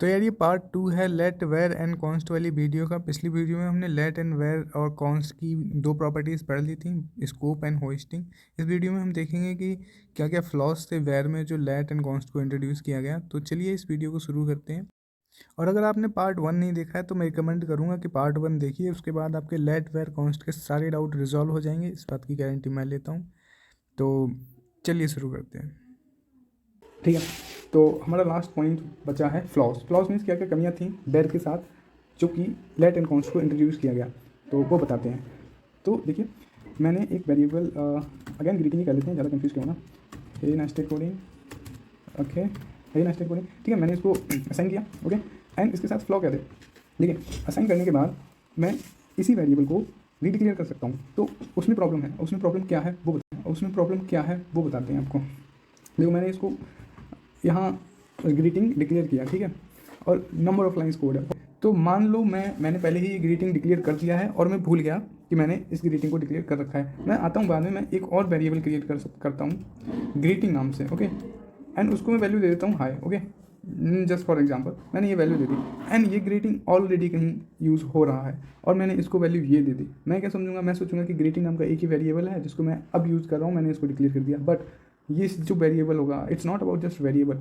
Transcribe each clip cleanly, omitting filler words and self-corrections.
तो यार ये पार्ट 2 है लेट वेर एंड कॉन्स्ट वाली वीडियो का। पिछली वीडियो में हमने लेट एंड वेर और कॉन्स्ट की दो प्रॉपर्टीज़ पढ़ ली थी, स्कोप एंड होस्टिंग। इस वीडियो में हम देखेंगे कि क्या क्या फ्लॉज थे वेर में जो लेट एंड कॉन्स्ट को इंट्रोड्यूस किया गया। तो चलिए इस वीडियो को शुरू करते हैं। और अगर आपने पार्ट 1 नहीं देखा है तो मैं रिकमेंड करूँगा कि पार्ट 1 देखिए, उसके बाद आपके लेट वेर कॉन्स्ट के सारे डाउट रिजॉल्व हो जाएंगे, इस बात की गारंटी मैं लेता हूँ। तो चलिए शुरू करते हैं। ठीक है, तो हमारा लास्ट पॉइंट बचा है फ्लॉज। फ्लॉज मीन्स क्या क्या कमियां थी वेर के साथ जो कि लेट एंड कॉन्स्ट को इंट्रोड्यूस किया गया, तो वो बताते हैं। तो देखिए, मैंने एक वेरिएबल अगेन ग्रीटिंग ही कर लेते हैं, ज़्यादा कंफ्यूज क्यों होना। हे नेस्टेड कोडिंग, ओके, हे नेस्टेड कोडिंग, ठीक है। मैंने इसको असाइन किया, ओके, एंड इसके साथ फ्लॉ क्या थे। देखिए, असाइन करने के बाद मैं इसी वेरिएबल को रीडिक्लेयर कर सकता हूँ, तो उसमें प्रॉब्लम है। उसमें प्रॉब्लम क्या है वो बताते हैं आपको। देखो, मैंने इसको यहाँ ग्रीटिंग डिक्लेयर किया, ठीक है, और नंबर ऑफ लाइन्स कोड है। तो मान लो मैंने पहले ही ये ग्रीटिंग डिक्लेयर कर दिया है और मैं भूल गया कि मैंने इस ग्रीटिंग को डिक्लेयर कर रखा है। मैं आता हूँ बाद में, मैं एक और वेरिएबल क्रिएट करता हूँ ग्रीटिंग नाम से, ओके, एंड उसको मैं वैल्यू दे देता हूँ high, okay, just for example मैंने ये वैल्यू दे दी एंड ये ग्रीटिंग ऑलरेडी कहीं यूज़ हो रहा है और मैंने इसको वैल्यू ये दे दी। मैं क्या समझूंगा, मैं सोचूंगा कि ग्रीटिंग नाम का एक ही वेरिएबल है जिसको मैं अब यूज़ कर रहा हूँ, मैंने इसको डिक्लेयर कर दिया। बट ये जो वेरिएबल होगा, it's not about just variable,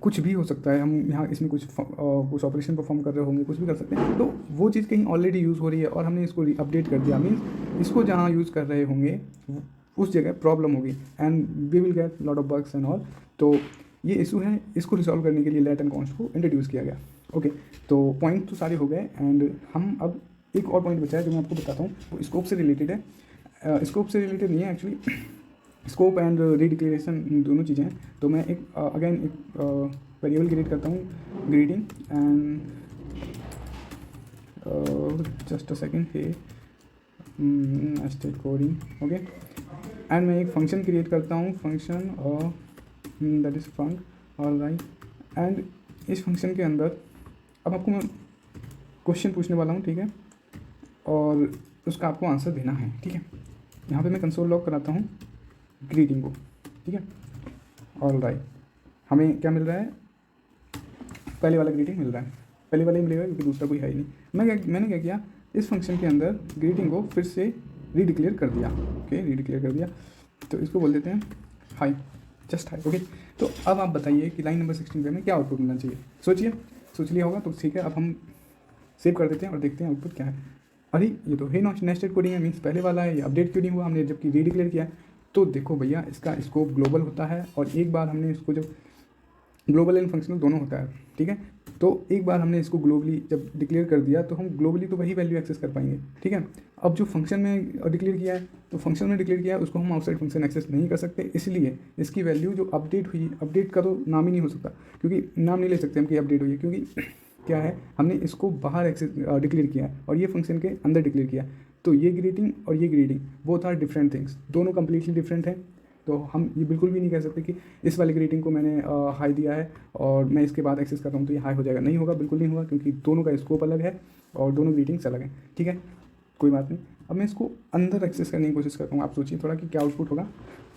कुछ भी हो सकता है। हम यहाँ इसमें कुछ ऑपरेशन परफॉर्म कर रहे होंगे, कुछ भी कर सकते हैं। तो वो चीज़ कहीं ऑलरेडी यूज़ हो रही है और हमने इसको अपडेट कर दिया, मीन्स इसको जहाँ यूज़ कर रहे होंगे उस जगह प्रॉब्लम होगी and we will get lot of bugs and all. तो ये इशू है, इसको रिजॉल्व करने के लिए लेट एंड कॉन्स्ट को इंट्रोड्यूस किया गया। ओके, तो पॉइंट तो सारे हो गए एंड हम अब एक और पॉइंट बचा है जो मैं आपको बताता हूँ, वो स्कोप से रिलेटेड है। स्कोप से रिलेटेड नहीं है एक्चुअली, स्कोप एंड रीडिक्लेरेशन दोनों चीज़ें हैं। तो मैं एक अगेन एक वेरिएबल क्रिएट करता हूँ greeting and just a second hey nested coding, okay, and मैं एक फंक्शन क्रिएट करता हूँ, फंक्शन और that is func, alright. And इस फंक्शन के अंदर अब आपको मैं क्वेश्चन पूछने वाला हूँ, ठीक है, और उसका आपको आंसर देना है, ठीक है। यहाँ पे मैं कंसोल लॉग कराता हूँ ग्रीटिंग को, ठीक है, ऑलराइट। हमें क्या मिल रहा है, पहले वाला ग्रीटिंग मिल रहा है, पहले वाला ही मिलेगा क्योंकि दूसरा कोई है ही नहीं। मैंने क्या किया, इस फंक्शन के अंदर ग्रीटिंग को फिर से रीडिक्लेयर कर दिया, ओके, रीडिक्लेयर कर दिया। तो इसको बोल देते हैं हाई, जस्ट हाई, ओके। तो अब आप बताइए कि लाइन नंबर 16 पे में क्या आउटपुट मिलना चाहिए। सोच लिया होगा तो ठीक है। अब हम सेव कर देते हैं और देखते हैं आउटपुट क्या है। अरे ये तो है नेस्टेड कोडिंग है, मीन्स पहले वाला है, ये अपडेट क्यों नहीं हुआ, हमने जबकि रीडिक्लेयर किया है। तो देखो भैया, इसका स्कोप ग्लोबल होता है और एक बार हमने इसको जब ग्लोबल एंड फंक्शनल दोनों होता है, ठीक है, तो एक बार हमने इसको ग्लोबली जब डिक्लेयर कर दिया तो हम ग्लोबली तो वही वैल्यू एक्सेस कर पाएंगे, ठीक है। अब जो फंक्शन में डिक्लेयर किया है, तो फंक्शन में डिक्लेयर किया है उसको हम आउटसाइड फंक्शन एक्सेस नहीं कर सकते, इसलिए इसकी वैल्यू जो अपडेट हुई, अपडेट का तो नाम ही नहीं हो सकता, क्योंकि नाम नहीं ले सकते हम कि अपडेट हुई है, क्योंकि क्या है, हमने इसको बाहर एक्सेस डिक्लेयर किया है और ये फंक्शन के अंदर डिक्लेयर किया है। तो ये ग्रीटिंग और ये greeting both are different things, दोनों कंप्लीटली डिफरेंट हैं। तो हम ये बिल्कुल भी नहीं कह सकते कि इस वाली ग्रीटिंग को मैंने हाई दिया है और मैं इसके बाद एक्सेस कर रहा हूँ तो ये हाई हो जाएगा, नहीं होगा, बिल्कुल नहीं होगा, क्योंकि दोनों का स्कोप अलग है और दोनों ग्रीटिंग्स अलग हैं, ठीक है, कोई बात नहीं। अब मैं इसको अंदर एक्सेस करने की कोशिश करता हूँ, आप सोचिए थोड़ा कि क्या आउटपुट होगा,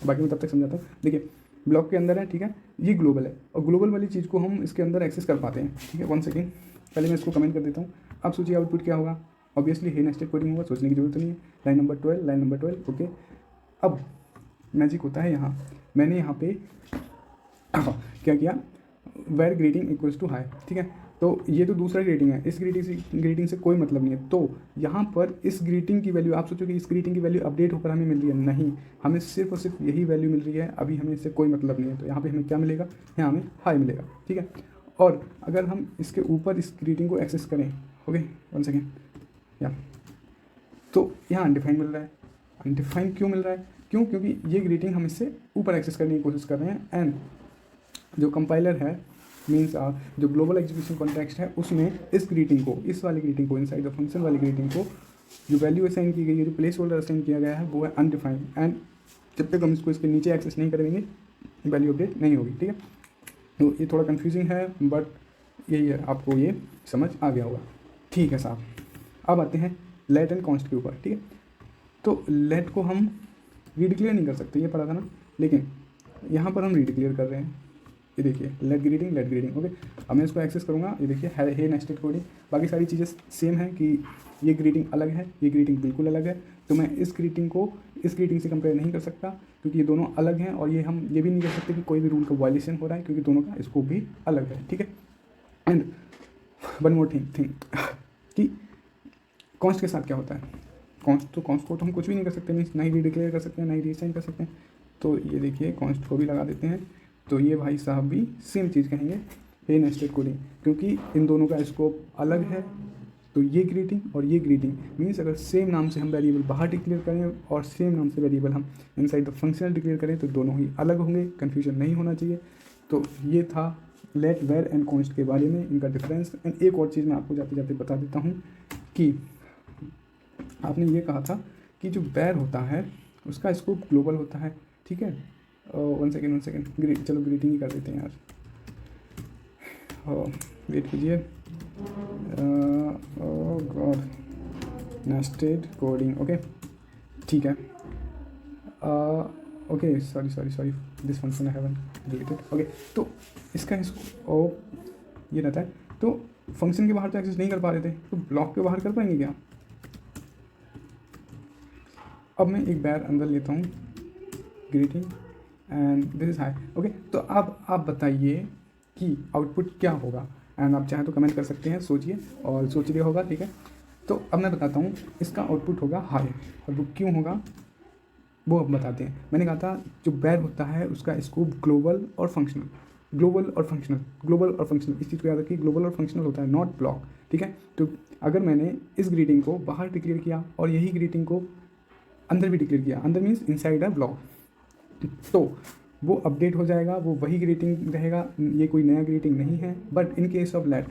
बाकी मैं तब तक समझाता हूँ। देखिए, ब्लॉक के अंदर है, ठीक है, ये ग्लोबल है और ग्लोबल वाली चीज़ को हम इसके अंदर एक्सेस कर पाते हैं, ठीक है। 1 सेकेंड, पहले मैं इसको कमेंट कर देता हूँ। अब सोचिए आउटपुट क्या होगा, ऑब्वियसली हे नेस्टेड कोडिंग होगा, सोचने की जरूरत नहीं है। Line number 12, okay. अब मैजिक होता है यहाँ, मैंने यहाँ पे क्या किया, var greeting equals to hi, ठीक है। तो ये तो दूसरा ग्रीटिंग है, इस ग्रीटिंग से कोई मतलब नहीं है। तो यहाँ पर इस ग्रीटिंग की वैल्यू, आप सोचो कि इस ग्रीटिंग की वैल्यू अपडेट होकर हमें मिल रही है, नहीं, हमें सिर्फ और सिर्फ यही वैल्यू मिल रही है, अभी हमें इससे कोई मतलब नहीं है। तो यहाँ पे हमें क्या मिलेगा, यहाँ हमें हाई मिलेगा, ठीक है। और अगर हम इसके ऊपर इस ग्रीटिंग को एक्सेस करें, ओके, 1 सेकेंड, या तो यहाँ अनडिफाइंड मिल रहा है। अनडिफाइंड क्यों मिल रहा है, क्यों, क्योंकि ये ग्रीटिंग हम इससे ऊपर एक्सेस करने की कोशिश कर रहे हैं एंड जो कंपाइलर है, मीन्स जो ग्लोबल एग्जीक्यूशन कॉन्टेक्स्ट है, उसमें इस ग्रीटिंग को, इस वाली ग्रीटिंग को, इनसाइड द फंक्शन वाली ग्रीटिंग को जो वैल्यू असाइन की गई है, जो प्लेस होल्डर असाइन किया गया है, वो है अनडिफाइंड एंड जब तक हम इसको इसके नीचे एक्सेस नहीं करेंगे वैल्यू अपडेट नहीं होगी, ठीक है। तो ये थोड़ा कन्फ्यूजिंग है बट यही है, आपको ये समझ आ गया होगा, ठीक है साहब। अब आते हैं लेट एंड कॉन्स्ट के ऊपर, ठीक है। तो लेट को हम रीडिक्लेयर नहीं कर सकते, ये पढ़ा था ना, लेकिन यहाँ पर हम रीडिक्लेयर कर रहे हैं, ये देखिए लेट ग्रीटिंग ओके। अब मैं इसको एक्सेस करूँगा, ये देखिए है नेस्टेड कोडिंग। बाकी सारी चीज़ें सेम है कि ये ग्रीटिंग अलग है, ये ग्रीटिंग बिल्कुल अलग है। तो मैं इस ग्रीटिंग को इस ग्रीटिंग से कंपेयर नहीं कर सकता क्योंकि ये दोनों अलग हैं, और ये हम ये भी नहीं कह सकते कि कोई भी रूल का वायलेशन हो रहा है क्योंकि दोनों का स्कोप भी अलग है, ठीक है। एंड वन मोर थिंग कि कॉन्स्ट के साथ क्या होता है। कॉन्स्ट को तो हम कुछ भी नहीं कर सकते, मीन्स ना ही रीडिक्लेयर कर सकते हैं ना ही रीअसाइन कर सकते हैं। तो ये देखिए कॉन्स्ट को भी लगा देते हैं, तो ये भाई साहब भी सेम चीज़ कहेंगे, हे नेस्टेड कोडिंग, क्योंकि इन दोनों का स्कोप अलग है। तो ये ग्रीटिंग और ये ग्रीटिंग मीन्स अगर सेम नाम से हम वेरिएबल बाहर डिक्लेयर करें और सेम नाम से वेरिएबल हम इनसाइड द फंक्शनल डिक्लेयर करें तो दोनों ही अलग होंगे, कन्फ्यूजन नहीं होना चाहिए। तो ये था लेट, वेर एंड कॉन्स्ट के बारे में, इनका डिफरेंस। एंड एक और चीज़ मैं आपको जाते जाते बता देता हूँ कि आपने ये कहा था कि जो वेर होता है उसका स्कोप ग्लोबल होता है, ठीक है। वन सेकेंड चलो ग्रीटिंग ही कर देते हैं यार, वेट कीजिए। गॉड, नेस्टेड कोडिंग, ओके ठीक है। Okay sorry this function I haven't deleted, okay. तो इसका ये रहता है, तो फंक्शन के बाहर तो एक्सेस नहीं कर पा रहे थे, तो ब्लॉक के बाहर कर पाएंगे क्या। अब मैं एक बार अंदर लेता हूँ greeting and this is high, okay. तो अब आप बताइए कि आउटपुट क्या होगा, एंड आप चाहें तो कमेंट कर सकते हैं, सोचिए और सोच लिया होगा, ठीक है। तो अब मैं बताता हूँ, इसका आउटपुट होगा हाई, और वो क्यों होगा वो अब बताते हैं। मैंने कहा था जो बैर होता है उसका स्कोप ग्लोबल और फंक्शनल, इस चीज़ को याद रखिए, ग्लोबल और फंक्शनल होता है, नॉट ब्लॉक, ठीक है। तो अगर मैंने इस ग्रीटिंग को बाहर डिक्लेयर किया और यही ग्रीटिंग को अंदर भी डिक्लेयर किया, अंदर मीन्स इनसाइड अ ब्लॉक, तो वो अपडेट हो जाएगा, वो वही ग्रीटिंग रहेगा, ये कोई नया ग्रीटिंग नहीं है। But in case of let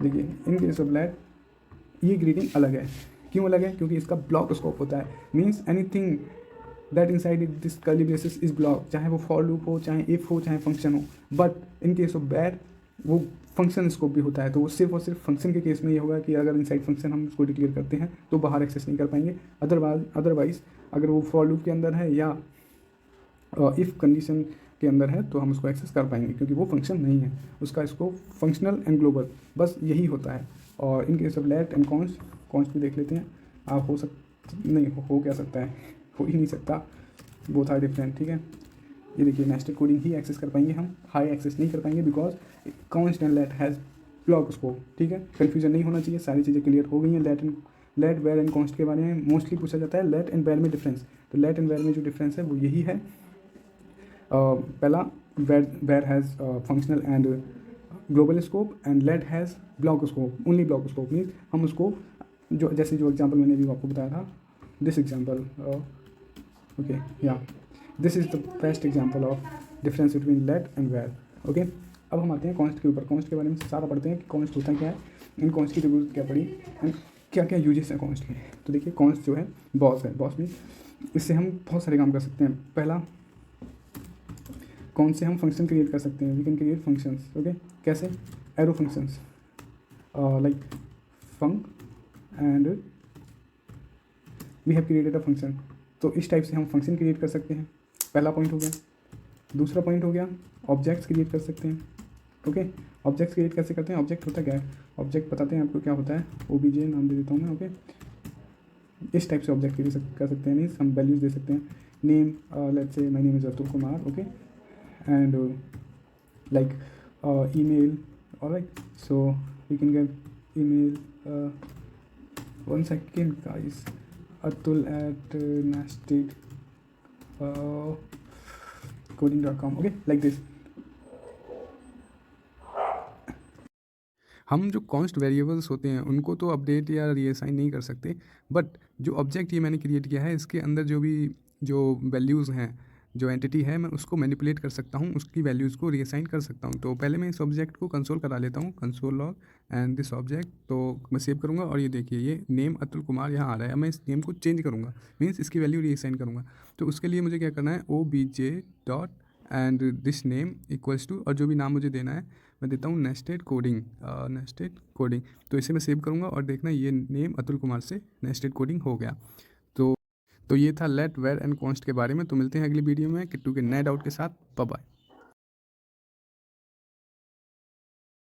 देखिए, इन केस ऑफ लेट ये ग्रीटिंग अलग है। क्यों अलग है? क्योंकि इसका ब्लॉक स्कोप होता है, means anything that inside this curly braces is block, चाहे वो फॉर लूप हो, चाहे इफ हो, चाहे फंक्शन हो। बट इन केस ऑफ बैर वो फंक्शन स्कोप भी होता है, तो वो सिर्फ और सिर्फ फंक्शन के केस में ये होगा कि अगर इनसाइड फंक्शन हम उसको डिक्लेयर करते हैं तो बाहर एक्सेस नहीं कर पाएंगे। अदरवाइज अगर वो फॉर लूप के अंदर है या इफ़ कंडीशन के अंदर है तो हम उसको एक्सेस कर पाएंगे, क्योंकि वो फंक्शन नहीं है, उसका इसको फंक्शनल एंड ग्लोबल बस यही होता है। और in case of let and const भी देख लेते हैं। आप हो क्या सकता है, हो ही नहीं सकता, वो था डिफरेंट, ठीक है। ये देखिए नेस्टेड कोडिंग ही एक्सेस कर पाएंगे हम, हाई एक्सेस नहीं कर पाएंगे because const and let has block scope, ठीक है। कन्फ्यूजन नहीं होना चाहिए, सारी चीज़ें क्लियर हो गई हैं। लेट वेर एंड कॉन्स्ट के बारे में मोस्टली पूछा जाता है, लेट एंड वेर में डिफरेंस। तो लेट एंड वेर में जो डिफरेंस है वो यही है। पहला var has functional and global scope and let has block scope, only block scope means हम उसको जो एग्जाम्पल मैंने भी आपको बताया था, दिस एग्जाम्पल, ओके या this is the best example of difference between let and var, okay. अब हम आते हैं कॉन्स्ट के ऊपर। कॉन्स्ट के बारे में सारा पढ़ते हैं कि कॉन्स्ट होता क्या है, इन कॉन्स्ट की जरूरत क्या पड़ी एंड क्या क्या यूजेस हैं कॉन्स्ट के। तो देखिए कॉन्स्ट जो है बॉस है, बॉस मीन्स इससे हम बहुत सारे काम कर सकते हैं। पहला, कौन से हम फंक्शन क्रिएट कर सकते हैं, we can create functions, okay. कैसे? Arrow functions like func and we have created a function. तो इस टाइप से हम फंक्शन क्रिएट कर सकते हैं, पहला पॉइंट हो गया। दूसरा पॉइंट हो गया ऑब्जेक्ट्स क्रिएट कर सकते हैं, ओके। ऑब्जेक्ट्स क्रिएट कैसे करते हैं? ऑब्जेक्ट होता क्या है, ऑब्जेक्ट बताते हैं आपको क्या होता है, ओबीजे नाम दे देता हूँ मैं, ओके। इस टाइप से ऑब्जेक्ट क्रिएट कर सकते हैं, मीन्स हम वैल्यूज दे सकते हैं। Name, let's say my name is Atul Kumar, okay, and like email, alright, so we can get email, 1 second guys, atul@nested coding.com, okay, like this। हम जो कॉन्स्ट वेरिएबल्स होते हैं उनको तो अपडेट या रीअसाइन नहीं कर सकते, बट जो ऑब्जेक्ट ये मैंने क्रिएट किया है इसके अंदर जो वैल्यूज़ हैं, जो एंटिटी है, मैं उसको मैनिपुलेट कर सकता हूँ, उसकी वैल्यूज़ को रीअसाइन कर सकता हूँ। तो पहले मैं इस ऑब्जेक्ट को कंसोल करा लेता हूँ, console log and this object. तो मैं सेव करूँगा और ये देखिए ये नेम अतुल कुमार यहाँ आ रहा है। अब मैं इस नेम को चेंज करूँगा, मीन्स इसकी वैल्यू रीअसाइन करूँगा। तो उसके लिए मुझे क्या करना है, OBJ dot and this name equals to, और जो भी नाम मुझे देना है मैं देता हूँ नेस्टेड कोडिंग। तो इसे मैं सेव करूँगा और देखना ये नेम अतुल कुमार से नेस्टेड कोडिंग हो गया। तो तो ये था लेट वेर एंड कॉन्स्ट के बारे में। तो मिलते हैं अगली वीडियो में किट्टू के नए डाउट के साथ। Bye bye.